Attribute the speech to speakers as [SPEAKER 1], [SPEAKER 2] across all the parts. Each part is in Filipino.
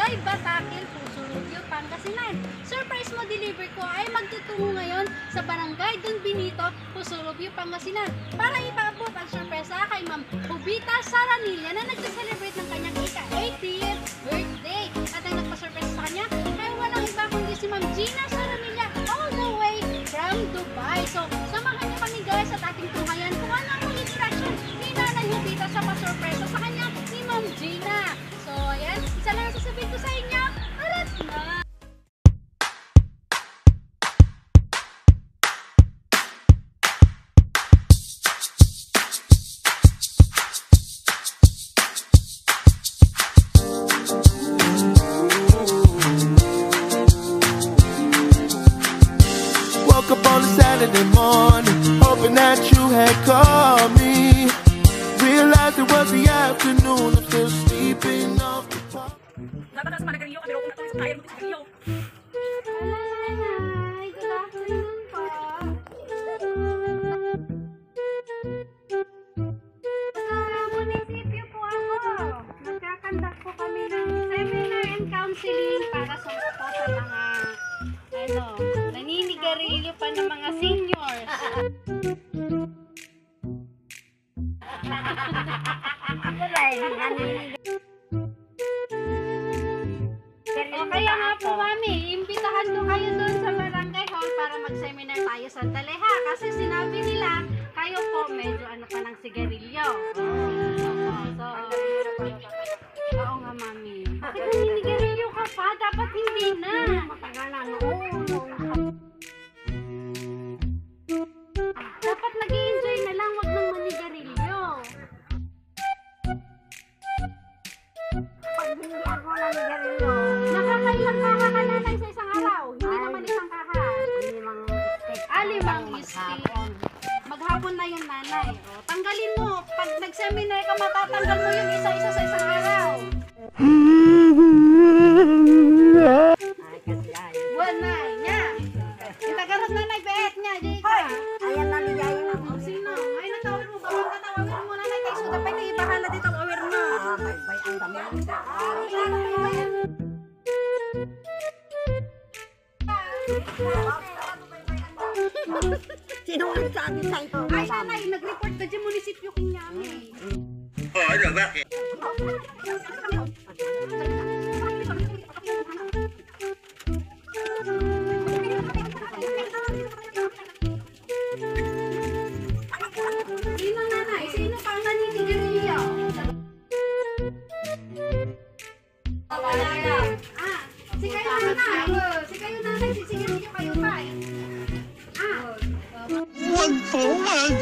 [SPEAKER 1] Barangay Batakil, Pusurugyo, Pangasinan. Surprise mo deliver ko ay magtutungo ngayon sa Barangay Don Benito, Pusurugyo, Pangasinan para ipaabot ang sorpresa kay Ma'am Jovita Saranilla na nag-celebrate ng kanyang ika-80th birthday. At ang nagpa-surprise sa kanya ay walang iba kundi si Ma'am Gina Saranilla all the way from Dubai. So, samahan niyo kami guys at ating tunghayan kung ano ang instruction ni Nanay Jovita sa pa-surpresa sa kanya ni Ma'am Gina. So, ayan, isa lang ang sasabihin ko sa inyo. Arat na!
[SPEAKER 2] Woke up on a Saturday morning, hoping that you had called me. Realized it was the afternoon, I'm still sleeping off the top.
[SPEAKER 1] Hello, Nanay. Good afternoon po. Sa munisipyo po ako. Nagkakandak po kami ng seminar and counseling para sa mga naninigarilyo pa ng mga seniors. Kaya nga po, Mami, imbitahan ko kayo doon sa barangay hall para mag-seminar tayo sa Taleha. Kasi sinabi nila, kayo po medyo ano pa ng sigarilyo. Oo nga, Mami. Bakit naninigarilyo ka pa? Dapat hindi na. Matagalan. Dapat nag-i-enjoy na lang, wag nang manigarilyo. Pag hindi ako nanigarilyo, nakakailang kaha ka nanay sa isang araw? Hindi naman isang kaha. Limang stick. Maghapon na yun, nanay. O, tanggalin mo. Pag nag-seminar ka, matatanggal mo yung isa-isa sa isang araw. Buwan na, niya. Itagarot nanay, beet niya. Di ka.
[SPEAKER 3] Ayan na niya yun.
[SPEAKER 1] Sino? Ay, natawin mo ba? Tatawin mo nanay kay Suda. Pwede ibahala dito, awir mo.
[SPEAKER 3] Bay ang dami. Sino ang sabi sa ito?
[SPEAKER 1] Ay, nanay, nag-report ka dyan munisipyo Kinyami.
[SPEAKER 2] Ano, bakit?
[SPEAKER 1] Sino nanay? Sino pang naninigarilyo? Si kayo nanay. Si kayo nanay, sisigarilyo kayo pa eh.
[SPEAKER 2] One for one.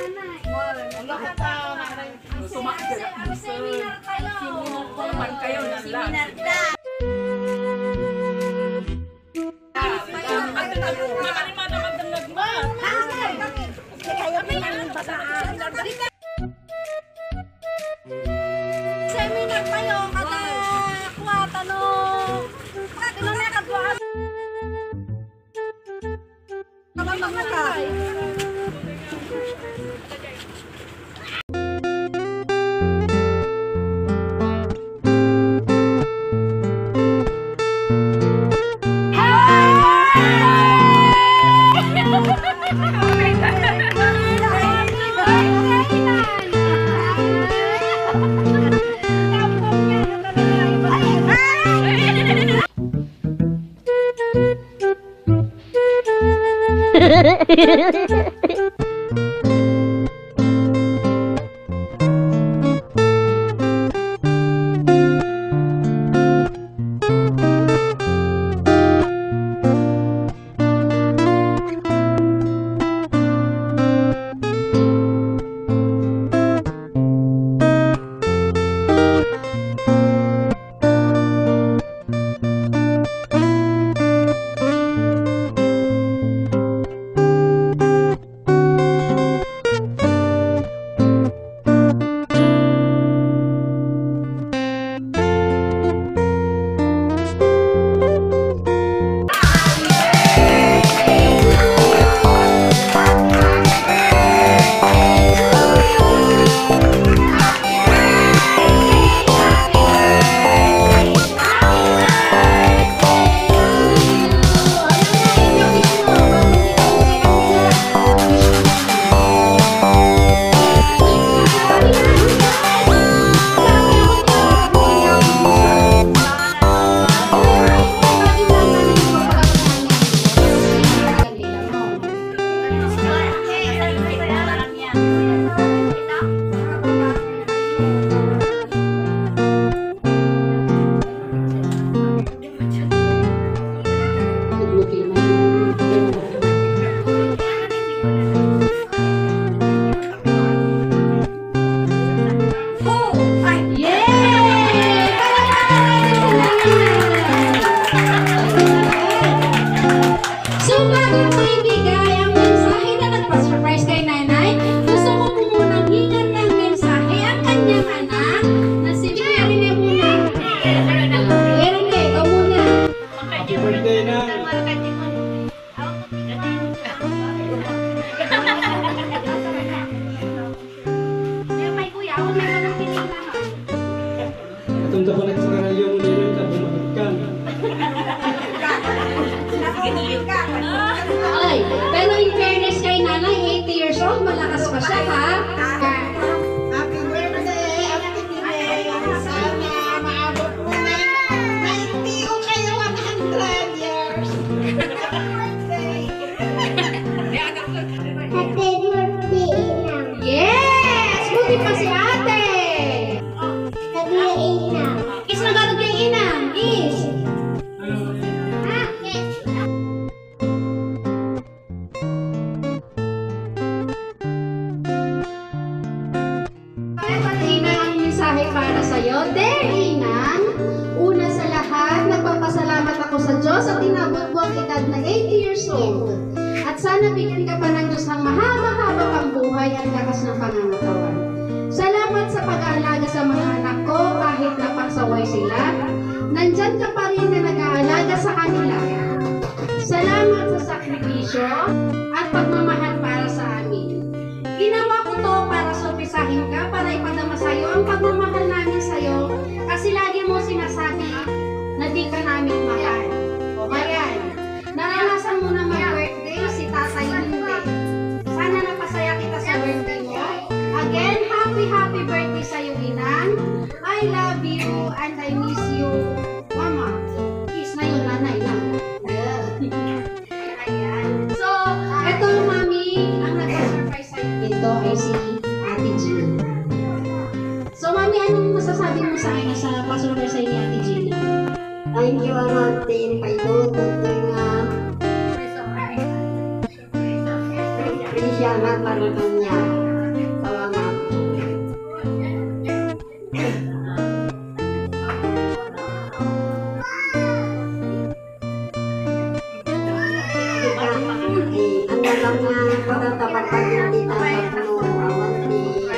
[SPEAKER 1] Nanay. Ang seminar tayo. Seminar ka. Seminar tayo kada kuwat ano. Tinanay kadwa. Nanay.
[SPEAKER 4] Punta ko na sa kanal yung nilong ka, bumakit ka.
[SPEAKER 1] Ay, pero in fairness kay nanay, 80 years old, malakas pa siya, ha?
[SPEAKER 3] Happy birthday, Ate Tinay. Sana maabot mo na 90 o kaya 100 years. Happy birthday, Inang.
[SPEAKER 1] Yes! Buti pa si ate!
[SPEAKER 3] Happy Inang.
[SPEAKER 1] Kiss na galog kay inang! Kiss! Ito na inang ang mensahe para sa'yo. Dear inang, una sa lahat, nagpapasalamat ako sa Diyos at inabot mo ang edad na 80 years old. At sana bigyan ka pa ng Diyos ng mahaba-haba pang buhay at lakas ng pangangatawan. Salamat sa pag-aalaga sa mga anak ko kahit napagsaway sila. Nandyan ka pa rin na nag-aalaga sa kanila. Salamat sa sakripisyo at pagmamahal para sa amin. Ginawa ko to para sorpresahin ka, para ipadama sa'yo ang pagmamahal namin sa'yo kasi lagi mo sinasabi na di ka namin mahal. O ayan, naranasan mo na mag-birthday si Tatay hindi. Sana napasaya kita sa birthday mo. Again, happy birthday sa'yo, Inang. I love you and I miss you, Mama. Kiss na yun, nanay lang. Ayan. So, eto, Mami, ang nag-surprise sa'yo. Ito ay si Ate Gina. So, Mami, anong masasabi mo sa akin sa pa-surprise sa'yo ni Ate Gina?
[SPEAKER 3] Thank you, Ate. Paidudot nga. Siya na parutan niya. Salamat. Ang alam nga, patatapat pa hindi tatatlo. Awan ni mga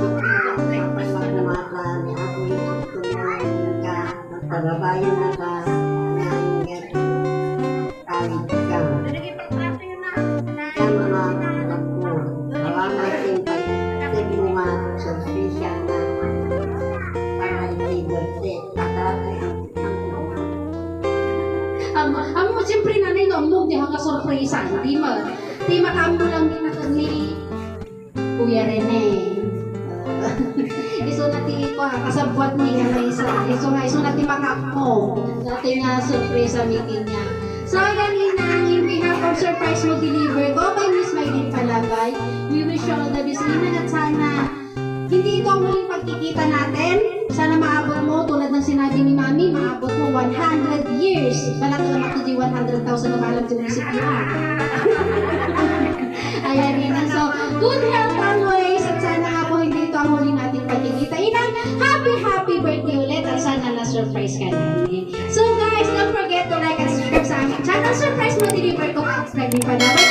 [SPEAKER 3] sakit na pagmamatan. Ako yung tutulungan ka. Magpagabayan na ka. Nangat. Kahit ka. Kaya mga anak ko. Salamat din pag-tibunga sa sisya na para hindi birthday. Tatatay ang
[SPEAKER 1] Amo siyempre nanay no, mo di hanga sorpresa, di makamo lang ni Kuya Rene. Iso nati ko kasabwat ni Reza. Iso nati makamo. Dati nga sorpresa meeting niya. So ganina in behalf of surprise mo deliver ko by Miss Maylin Palagay. We wish you all the best at sana hindi ito ang muling pagkikita natin. Sana maabot mo, tulad ng sinabi ni Mami, maabot mo 100 years. Bala ko naman ito di 100,000 na malam sa munisipyo. Ayan yun. So, good health always. At sana nga po hindi ito ang huling natin pagkikita. Inang, happy birthday ulit. At sana na-surprise ka namin. So guys, don't forget to like and subscribe sa aming channel. Surprise mo, deliver ko. Subscribe din pa dapat.